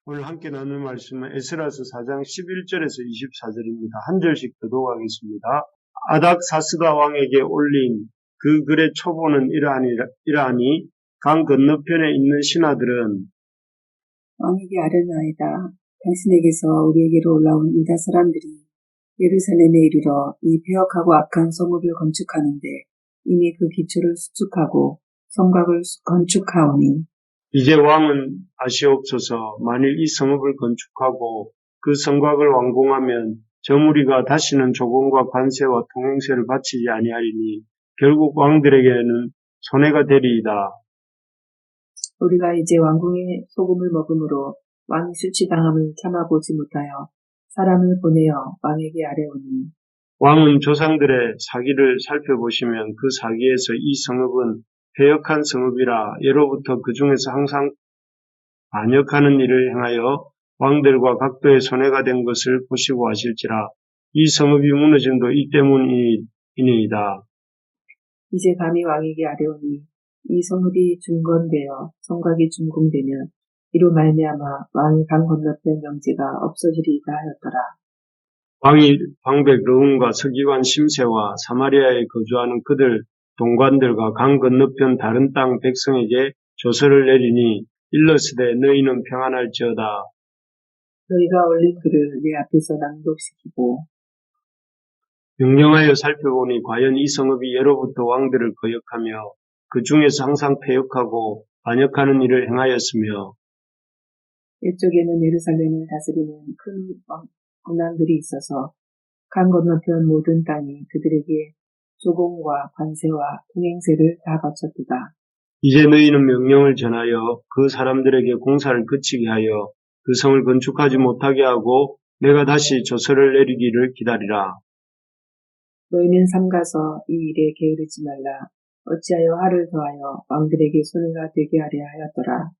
오늘 함께 나눌 말씀은 에스라서 4장 11절에서 24절입니다. 한 절씩 교독하겠습니다. 아닥사스다 왕에게 올린 그 글의 초본은 이러하니 강 건너편에 있는 신하들은 왕에게 아뢰나이다. 당신에게서 우리에게로 올라온 유다 사람들이 예루살렘에 이르러 이 배역하고 악한 성읍을 건축하는데 이미 그 기초를 수축하고 성곽을 건축하오니 이제 왕은 아시옵소서. 만일 이 성읍을 건축하고 그 성곽을 완공하면 저 무리가 다시는 조공과 관세와 통행세를 바치지 아니하리니 결국 왕들에게는 손해가 되리이다. 우리가 이제 왕궁의 소금을 먹음으로 왕이 수치당함을 참아보지 못하여 사람을 보내어 왕에게 아뢰오니 왕은 조상들의 사기를 살펴보시면 그 사기에서 이 성읍은 패역한 성읍이라 예로부터 그 중에서 항상 반역하는 일을 행하여 왕들과 각도의 손해가 된 것을 보시고 하실지라. 이 성읍이 무너짐도 이 때문이니이다. 이제 감히 왕에게 아뢰오니 이 성읍이 중건되어 성곽이 준공되면 이로 말미암아 왕의 강 건너편 명제가 없어지리이다 하였더라. 왕이 방백 르훔과 서기관 심세와 사마리아에 거주하는 그들 동관들과 강 건너편 다른 땅 백성에게 조서를 내리니 일러스되 너희는 평안할지어다. 너희가 올린 글을 내 앞에서 낭독시키고 명령하여 살펴보니 과연 이 성읍이 예로부터 왕들을 거역하며 그 중에서 항상 패역하고 반역하는 일을 행하였으며 이쪽에는 예루살렘을 다스리는 큰 군왕들이 있어서 강 건너편 모든 땅이 그들에게 조공과 관세와 통행세를 다 바쳤도다. 이제 너희는 명령을 전하여 그 사람들에게 공사를 그치게 하여 그 성을 건축하지 못하게 하고 내가 다시 조서를 내리기를 기다리라. 너희는 삼가서 이 일에 게으르지 말라. 어찌하여 화를 더하여 왕들에게 손해가 되게 하려 하였더라.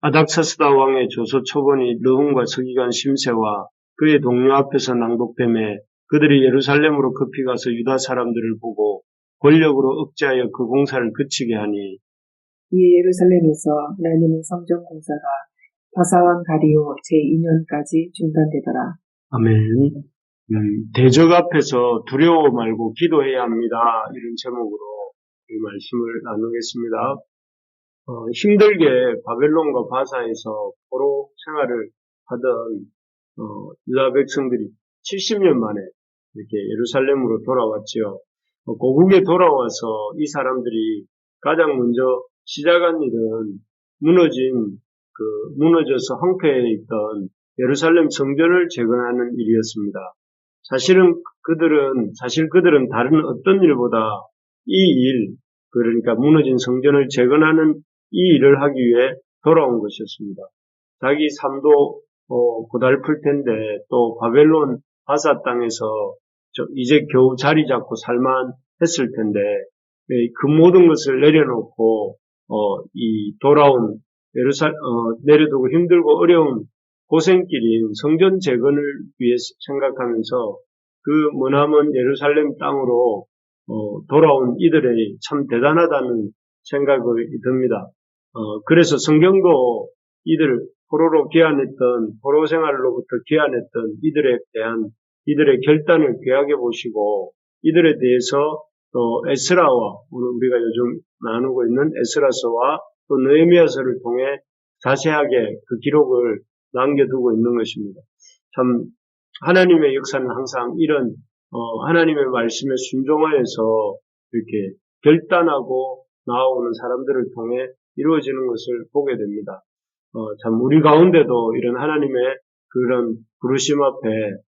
아닥사스다 왕의 조서 초본이 르훔과 서기관 심세와 그의 동료 앞에서 낭독되매 그들이 예루살렘으로 급히 가서 유다 사람들을 보고 권력으로 억제하여 그 공사를 그치게 하니 이에 예루살렘에서 하나님의 성전 공사가 바사왕 다리오 제2년까지 중단되더라. 아멘. 대적 앞에서 두려워 말고 기도해야 합니다. 이런 제목으로 이 말씀을 나누겠습니다. 힘들게 바벨론과 바사에서 포로 생활을 하던 유다 백성들이 70년 만에 이렇게 예루살렘으로 돌아왔지요. 고국에 돌아와서 이 사람들이 가장 먼저 시작한 일은 무너져서 황폐해 있던 예루살렘 성전을 재건하는 일이었습니다. 사실 그들은 다른 어떤 일보다 그러니까 무너진 성전을 재건하는 이 일을 하기 위해 돌아온 것이었습니다. 자기 삶도 고달플 텐데 또 바벨론 바사 땅에서 이제 겨우 자리 잡고 살만했을 텐데 그 모든 것을 내려놓고 돌아온 내려두고 힘들고 어려운 고생길인 성전 재건을 위해 생각하면서 그 머나먼 예루살렘 땅으로 돌아온 이들이 참 대단하다는 생각이 듭니다. 그래서 성경도 포로 생활로부터 귀환했던 이들에 대한 이들의 결단을 귀하게 보시고 이들에 대해서 또 에스라와 오늘 우리가 요즘 나누고 있는 에스라서와 또 느헤미야서를 통해 자세하게 그 기록을 남겨두고 있는 것입니다. 참 하나님의 역사는 항상 이런 하나님의 말씀에 순종하여서 이렇게 결단하고 나아오는 사람들을 통해 이루어지는 것을 보게 됩니다. 참 우리 가운데도 이런 하나님의 그런 부르심 앞에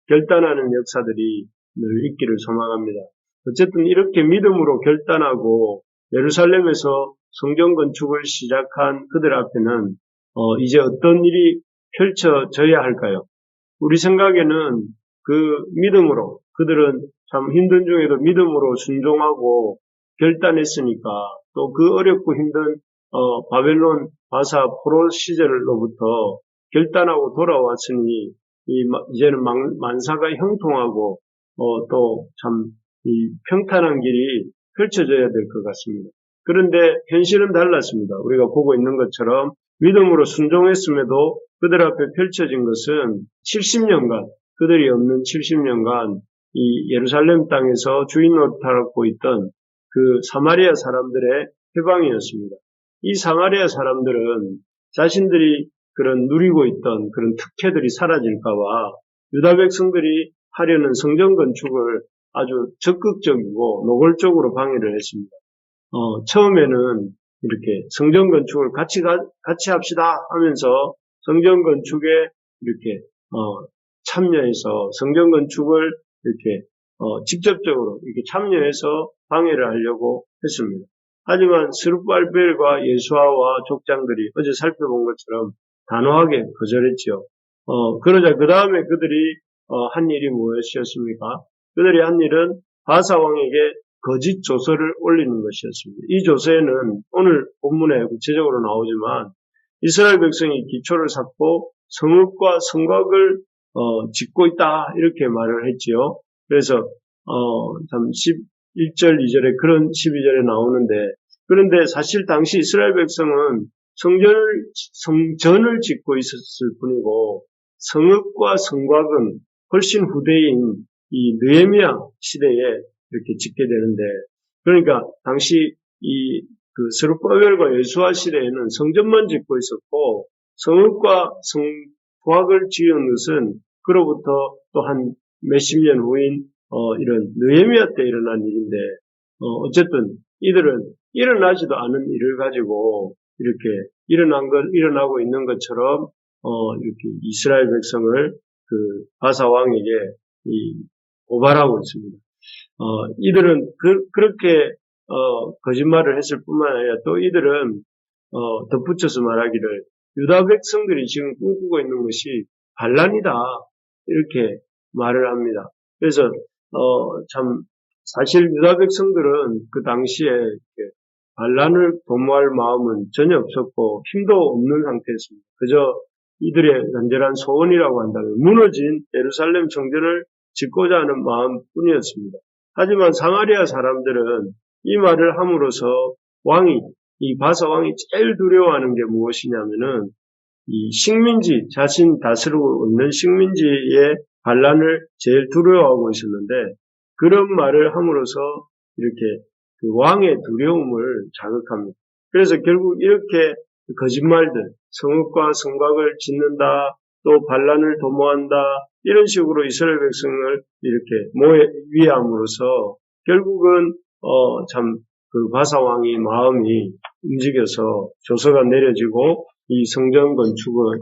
결단하는 역사들이 늘 있기를 소망합니다. 어쨌든 이렇게 믿음으로 결단하고 예루살렘에서 성전 건축을 시작한 그들 앞에는 이제 어떤 일이 펼쳐져야 할까요? 우리 생각에는 그 믿음으로 그들은 참 힘든 중에도 믿음으로 순종하고 결단했으니까 또 그 어렵고 힘든 바벨론 바사 포로 시절로부터 결단하고 돌아왔으니 이제는 만사가 형통하고 또 참 이 평탄한 길이 펼쳐져야 될 것 같습니다. 그런데 현실은 달랐습니다. 우리가 보고 있는 것처럼 믿음으로 순종했음에도 그들 앞에 펼쳐진 것은 70년간, 그들이 없는 70년간 이 예루살렘 땅에서 주인 노릇하고 있던 그 사마리아 사람들의 해방이었습니다. 이 사마리아 사람들은 자신들이 그런 누리고 있던 그런 특혜들이 사라질까봐 유다 백성들이 하려는 성전 건축을 아주 적극적이고 노골적으로 방해를 했습니다. 처음에는 이렇게 성전 건축을 같이 합시다 하면서 성전 건축에 이렇게 참여해서 성전 건축을 이렇게 직접적으로 이렇게 참여해서 방해를 하려고 했습니다. 하지만 스룹발벨과 예수아와 족장들이 어제 살펴본 것처럼 단호하게 거절했죠. 그러자 그 다음에 그들이 한 일이 무엇이었습니까? 그들이 한 일은 바사 왕에게 거짓 조서를 올리는 것이었습니다. 이 조서에는 오늘 본문에 구체적으로 나오지만 이스라엘 백성이 기초를 쌓고 성읍과 성곽을 짓고 있다 이렇게 말을 했지요. 그래서 참 11절 2절에 그런 12절에 나오는데 그런데 사실 당시 이스라엘 백성은 성전을 짓고 있었을 뿐이고 성읍과 성곽은 훨씬 후대인 이 느헤미야 시대에 이렇게 짓게 되는데 그러니까 당시 이 그 스룹바벨과 여호수아 시대에는 성전만 짓고 있었고 성읍과 성곽을 지은 것은 그로부터 또 한 몇십 년 후인 이런 느헤미야 때 일어난 일인데 어쨌든 이들은 일어나지도 않은 일을 가지고 이렇게 일어나고 있는 것처럼 이렇게 이스라엘 백성을 그 바사 왕에게 고발하고 있습니다. 이들은 그렇게 거짓말을 했을 뿐만 아니라 또 이들은 덧붙여서 말하기를 유다 백성들이 지금 꿈꾸고 있는 것이 반란이다 이렇게 말을 합니다. 그래서 참 사실 유다 백성들은 그 당시에 반란을 도모할 마음은 전혀 없었고 힘도 없는 상태였습니다. 그저 이들의 간절한 소원이라고 한다면 무너진 예루살렘 성전을 짓고자 하는 마음뿐이었습니다. 하지만 사마리아 사람들은 이 말을 함으로써 이 바사 왕이 제일 두려워하는 게 무엇이냐면은 이 식민지, 자신 다스리고 있는 식민지의 반란을 제일 두려워하고 있었는데 그런 말을 함으로써 이렇게 그 왕의 두려움을 자극합니다. 그래서 결국 이렇게 거짓말들, 성읍과 성곽을 짓는다, 또 반란을 도모한다, 이런 식으로 이스라엘 백성을 이렇게 위함으로써 결국은 참 그 바사 왕의 마음이 움직여서 조서가 내려지고 이 성전 건축은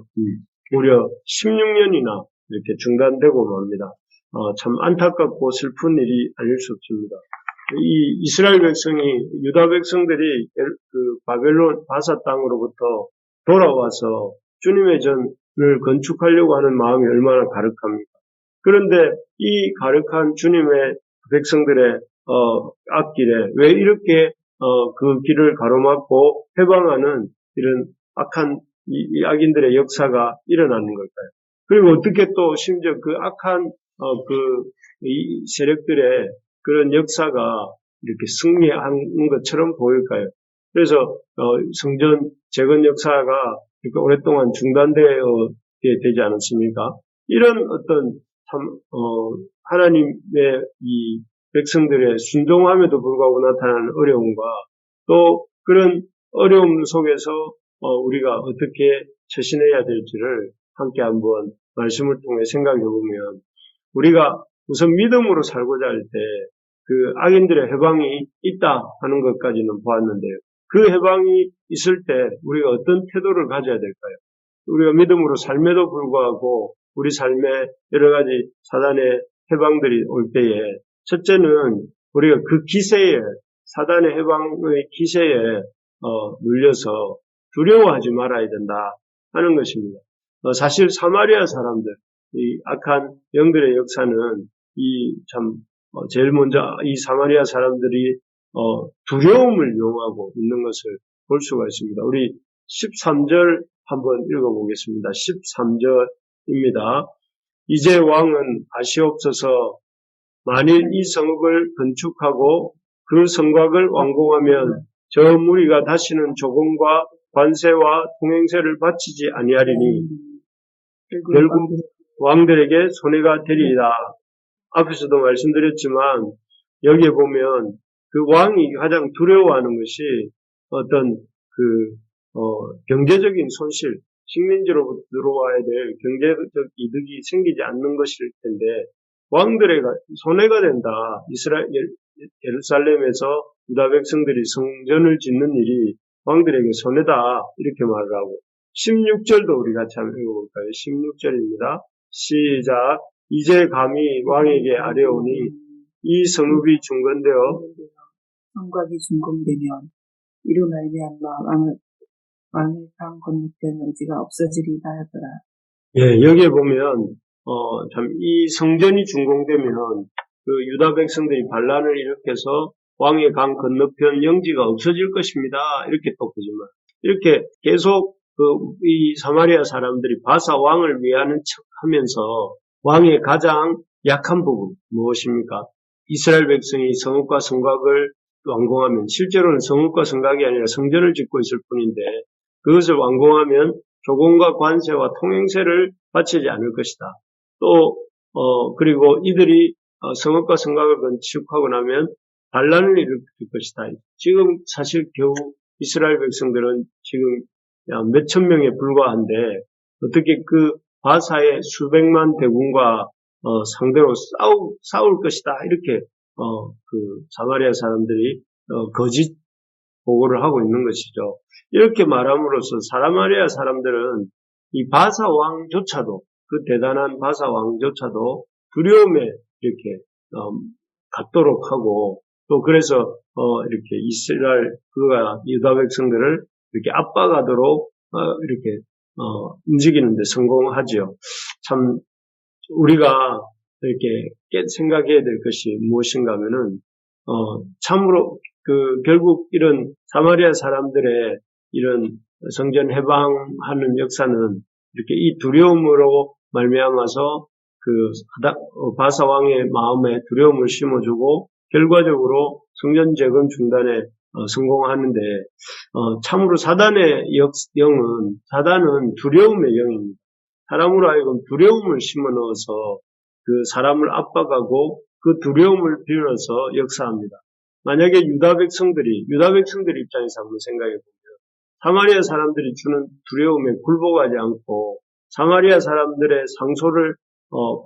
무려 16년이나 이렇게 중단되고 맙니다. 참 안타깝고 슬픈 일이 아닐 수 없습니다. 이 이스라엘 백성이 유다 백성들이 그 바벨론 바사 땅으로부터 돌아와서 주님의 전을 건축하려고 하는 마음이 얼마나 가득합니까? 그런데 이 가득한 주님의 백성들의 앞길에 왜 이렇게 그 길을 가로막고 해방하는 이런 악한 이 악인들의 역사가 일어나는 걸까요? 그리고 어떻게 또 심지어 그 악한 이 세력들의 그런 역사가 이렇게 승리한 것처럼 보일까요? 그래서 성전 재건 역사가 이렇게 오랫동안 중단되게 되지 않았습니까? 이런 어떤 참 하나님의 이 백성들의 순종함에도 불구하고 나타나는 어려움과 또 그런 어려움 속에서 우리가 어떻게 처신해야 될지를 함께 한번 말씀을 통해 생각해 보면 우리가 우선 믿음으로 살고자 할 때 그 악인들의 해방이 있다 하는 것까지는 보았는데요. 그 해방이 있을 때 우리가 어떤 태도를 가져야 될까요? 우리가 믿음으로 삶에도 불구하고 우리 삶에 여러 가지 사단의 해방들이 올 때에 첫째는 우리가 그 기세에 사단의 해방의 기세에 눌려서 두려워하지 말아야 된다 하는 것입니다. 사실 사마리아 사람들, 이 악한 영들의 역사는 제일 먼저 이 사마리아 사람들이 두려움을 용하고 있는 것을 볼 수가 있습니다. 우리 13절 한번 읽어보겠습니다. 13절입니다. 이제 왕은 아시옵소서 만일 이 성읍을 건축하고 그 성곽을 완공하면 저 무리가 다시는 조공과 관세와 통행세를 바치지 아니하리니 결국 결국 왕들에게 손해가 되리이다. 앞에서도 말씀드렸지만 여기에 보면 그 왕이 가장 두려워하는 것이 어떤 경제적인 손실, 식민지로부터 들어와야 될 경제적 이득이 생기지 않는 것일 텐데 왕들에게 손해가 된다. 예루살렘에서 유다 백성들이 성전을 짓는 일이 왕들에게 손해다. 이렇게 말을 하고 16절도 우리 같이 한번 읽어볼까요? 16절입니다. 시작. 이제 감히 왕에게 아뢰오니 이 성읍이 중건되어 성곽이 준공되면 이로 말미암아 왕의 강 건너편 영지가 없어지리다 하더라. 예, 여기에 보면 참 이 성전이 준공되면 그 유다 백성들이 반란을 일으켜서 왕의 강 건너편 영지가 없어질 것입니다. 이렇게 또 보지만 이렇게 계속 이 사마리아 사람들이 바사 왕을 위하는 척하면서 왕의 가장 약한 부분 무엇입니까? 이스라엘 백성이 성읍과 성곽을 완공하면 실제로는 성읍과 성곽이 아니라 성전을 짓고 있을 뿐인데 그것을 완공하면 조공과 관세와 통행세를 바치지 않을 것이다. 또 그리고 이들이 성읍과 성곽을 건축하고 나면 반란을 일으킬 것이다. 지금 사실 겨우 이스라엘 백성들은 지금 몇천 명에 불과한데 어떻게 그 바사의 수백만 대군과 상대로 싸울 것이다. 이렇게 사마리아 사람들이 거짓 보고를 하고 있는 것이죠. 이렇게 말함으로써 사마리아 사람들은 이 바사 왕조차도 그 대단한 바사 왕조차도 두려움에 이렇게 갖도록 하고 또 그래서 이렇게 이스라엘 그가 유다 백성들을 이렇게 압박하도록 이렇게 움직이는데 성공하죠. 참 우리가 이렇게 생각해야 될 것이 무엇인가 하면은 참으로 결국 이런 사마리아 사람들의 이런 성전 해방하는 역사는 이렇게 이 두려움으로 말미암아서 바사 왕의 마음에 두려움을 심어주고 결과적으로 성전 재건 중단에 성공하는데 참으로 사단은 두려움의 영입니다. 사람으로 하여금 두려움을 심어 넣어서 그 사람을 압박하고 그 두려움을 빌어서 역사합니다. 만약에 유다 백성들의 입장에서 한번 생각해 보면 사마리아 사람들이 주는 두려움에 굴복하지 않고 사마리아 사람들의 상소를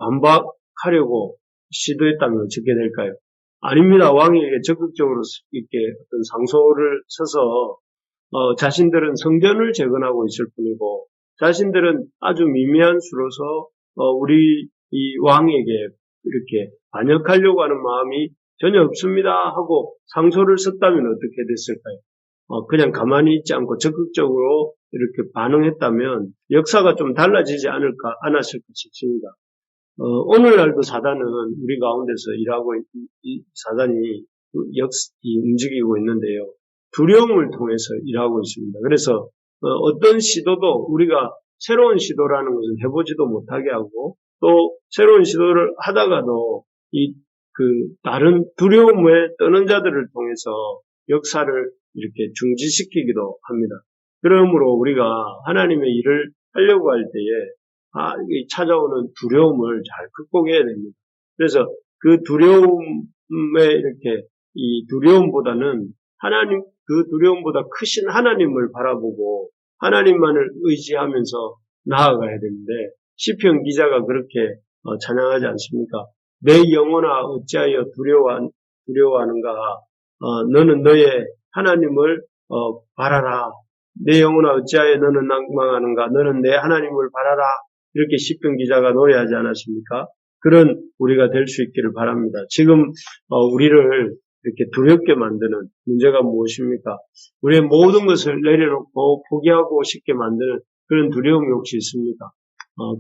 반박하려고 시도했다면 어떻게 될까요? 아닙니다. 왕에게 적극적으로 이렇게 어떤 상소를 써서 자신들은 성전을 재건하고 있을 뿐이고 자신들은 아주 미미한 수로서 우리 이 왕에게 이렇게 반역하려고 하는 마음이 전혀 없습니다 하고 상소를 썼다면 어떻게 됐을까요? 그냥 가만히 있지 않고 적극적으로 이렇게 반응했다면 역사가 좀 달라지지 않았을까 싶습니다. 오늘날도 사단은 우리 가운데서 일하고 사단이 움직이고 있는데요. 두려움을 통해서 일하고 있습니다. 그래서 어떤 시도도 우리가 새로운 시도라는 것은 해보지도 못하게 하고 또 새로운 시도를 하다가도 다른 두려움에 떠는 자들을 통해서 역사를 이렇게 중지시키기도 합니다. 그러므로 우리가 하나님의 일을 하려고 할 때에 찾아오는 두려움을 잘 극복해야 됩니다. 그래서 그 두려움에 이렇게 이 두려움보다는 그 두려움보다 크신 하나님을 바라보고 하나님만을 의지하면서 나아가야 되는데 시편 기자가 그렇게 찬양하지 않습니까? 내 영혼아 어찌하여 두려워하는가? 너는 너의 하나님을 바라라. 내 영혼아 어찌하여 너는 낭망하는가? 너는 내 하나님을 바라라. 이렇게 시편 기자가 노래하지 않았습니까? 그런 우리가 될 수 있기를 바랍니다. 지금 우리를 이렇게 두렵게 만드는 문제가 무엇입니까? 우리의 모든 것을 내려놓고 포기하고 싶게 만드는 그런 두려움이 혹시 있습니까?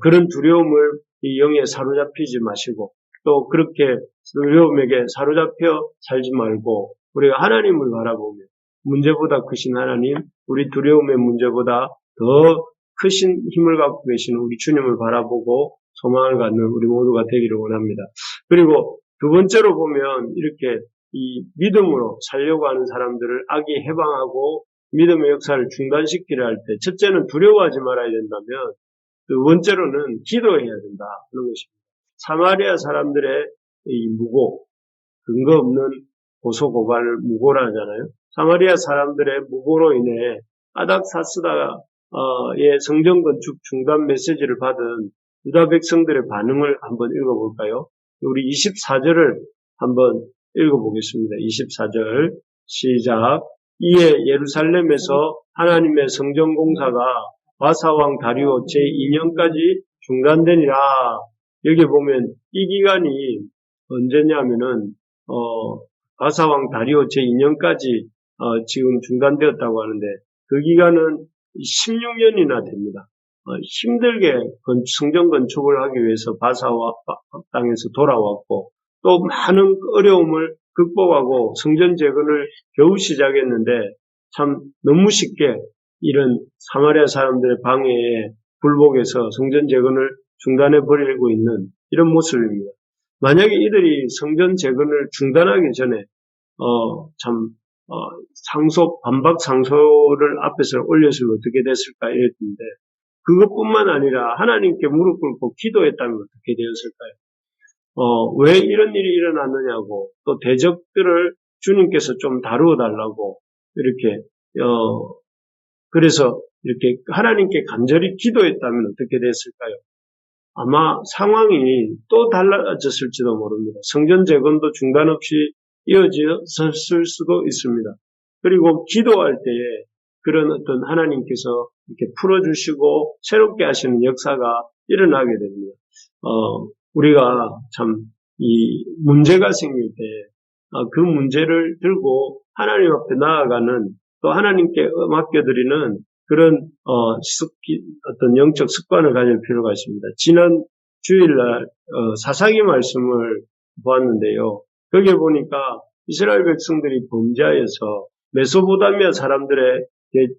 그런 두려움을 이 영에 사로잡히지 마시고 또 그렇게 두려움에게 사로잡혀 살지 말고 우리가 하나님을 바라보며 문제보다 크신 하나님, 우리 두려움의 문제보다 더 크신 힘을 갖고 계신 우리 주님을 바라보고 소망을 갖는 우리 모두가 되기를 원합니다. 그리고 두 번째로 보면 이렇게 이 믿음으로 살려고 하는 사람들을 악이 해방하고 믿음의 역사를 중단시키려 할 때 첫째는 두려워하지 말아야 된다면 두 번째로는 기도해야 된다 하는 것입니다. 사마리아 사람들의 이 무고, 근거 없는 고소 고발 무고라 하잖아요. 사마리아 사람들의 무고로 인해 아닥사스다의 성전 건축 중단 메시지를 받은 유다 백성들의 반응을 한번 읽어볼까요? 우리 24절을 한번 읽어보겠습니다. 24절 시작. 이에 예루살렘에서 하나님의 성전 공사가 바사왕 다리오 제2년까지 중단되니라. 여기 보면 이 기간이 언제냐면은 바사왕 다리오 제2년까지 지금 중단되었다고 하는데 그 기간은 16년이나 됩니다. 힘들게 성전 건축을 하기 위해서 바사와 땅에서 돌아왔고 또 많은 어려움을 극복하고 성전 재건을 겨우 시작했는데 참 너무 쉽게 이런 사마리아 사람들의 방해에 굴복해서 성전 재건을 중단해 버리고 있는 이런 모습입니다. 만약에 이들이 성전 재건을 중단하기 전에 반박 상소를 앞에서 올렸으면 어떻게 됐을까 이랬는데 그것뿐만 아니라 하나님께 무릎 꿇고 기도했다면 어떻게 되었을까요? 왜 이런 일이 일어났느냐고 또 대적들을 주님께서 좀 다루어 달라고 이렇게 그래서 이렇게 하나님께 간절히 기도했다면 어떻게 됐을까요? 아마 상황이 또 달라졌을지도 모릅니다. 성전 재건도 중단 없이 이어졌을 수도 있습니다. 그리고 기도할 때에 그런 어떤 하나님께서 이렇게 풀어주시고 새롭게 하시는 역사가 일어나게 됩니다. 우리가 참 이 문제가 생길 때 그 문제를 들고 하나님 앞에 나아가는 또 하나님께 맡겨드리는 그런 어떤 영적 습관을 가질 필요가 있습니다. 지난 주일날 사사기 말씀을 보았는데요. 거기에 보니까 이스라엘 백성들이 범죄하여서 메소포타미아 사람들의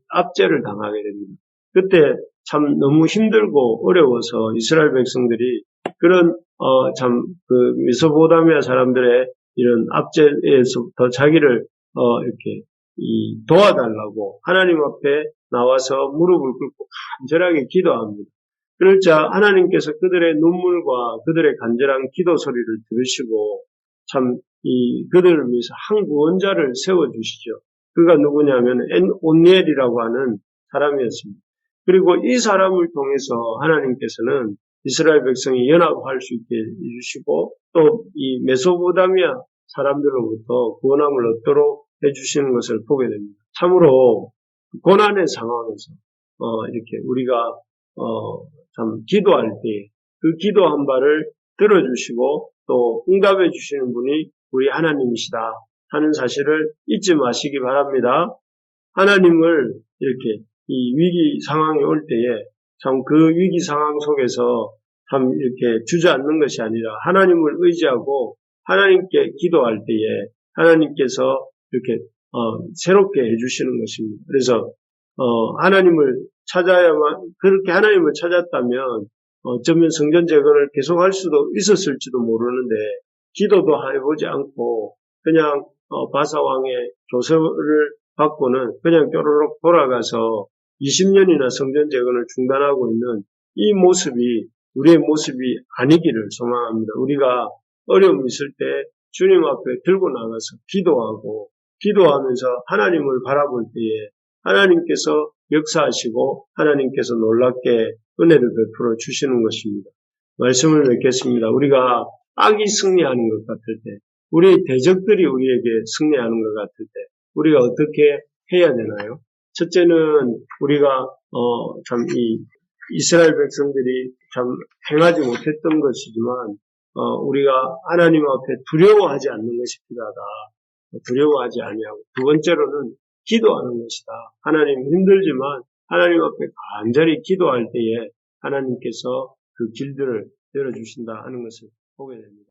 압제를 당하게 됩니다. 그때 참 너무 힘들고 어려워서 이스라엘 백성들이 그런 그 메소포타미아 사람들의 이런 압제에서부터 자기를 이렇게 도와달라고 하나님 앞에 나와서 무릎을 꿇고 간절하게 기도합니다. 그러자 하나님께서 그들의 눈물과 그들의 간절한 기도 소리를 들으시고 참 그들을 위해서 한 구원자를 세워주시죠. 그가 누구냐면 온니엘이라고 하는 사람이었습니다. 그리고 이 사람을 통해서 하나님께서는 이스라엘 백성이 연합할 수 있게 해주시고 또 이 메소포타미아 사람들로부터 구원함을 얻도록 해주시는 것을 보게 됩니다. 참으로 고난의 상황에서 이렇게 우리가 참 기도할 때 그 기도 한 바를 들어주시고 또 응답해 주시는 분이 우리 하나님이시다 하는 사실을 잊지 마시기 바랍니다. 하나님을 이렇게 이 위기 상황이 올 때에 참 그 위기 상황 속에서 참 이렇게 주저앉는 것이 아니라 하나님을 의지하고 하나님께 기도할 때에 하나님께서 이렇게 새롭게 해주시는 것입니다. 그래서 하나님을 찾아야만 그렇게 하나님을 찾았다면 어쩌면 성전 재건을 계속할 수도 있었을지도 모르는데 기도도 해보지 않고 그냥 바사 왕의 조서를 받고는 그냥 뾰로록 돌아가서 20년이나 성전 재건을 중단하고 있는 이 모습이 우리의 모습이 아니기를 소망합니다. 우리가 어려움이 있을 때 주님 앞에 들고 나가서 기도하면서 하나님을 바라볼 때에 하나님께서 역사하시고 하나님께서 놀랍게 은혜를 베풀어 주시는 것입니다. 말씀을 맺겠습니다. 우리가 악이 승리하는 것 같을 때, 우리의 대적들이 우리에게 승리하는 것 같을 때 우리가 어떻게 해야 되나요? 첫째는 우리가 참 이스라엘 백성들이 참 행하지 못했던 것이지만 우리가 하나님 앞에 두려워하지 않는 것이 필요하다. 두려워하지 아니하고 두 번째로는 기도하는 것이다. 하나님 힘들지만 하나님 앞에 간절히 기도할 때에 하나님께서 그 길들을 열어주신다 하는 것을 보게 됩니다.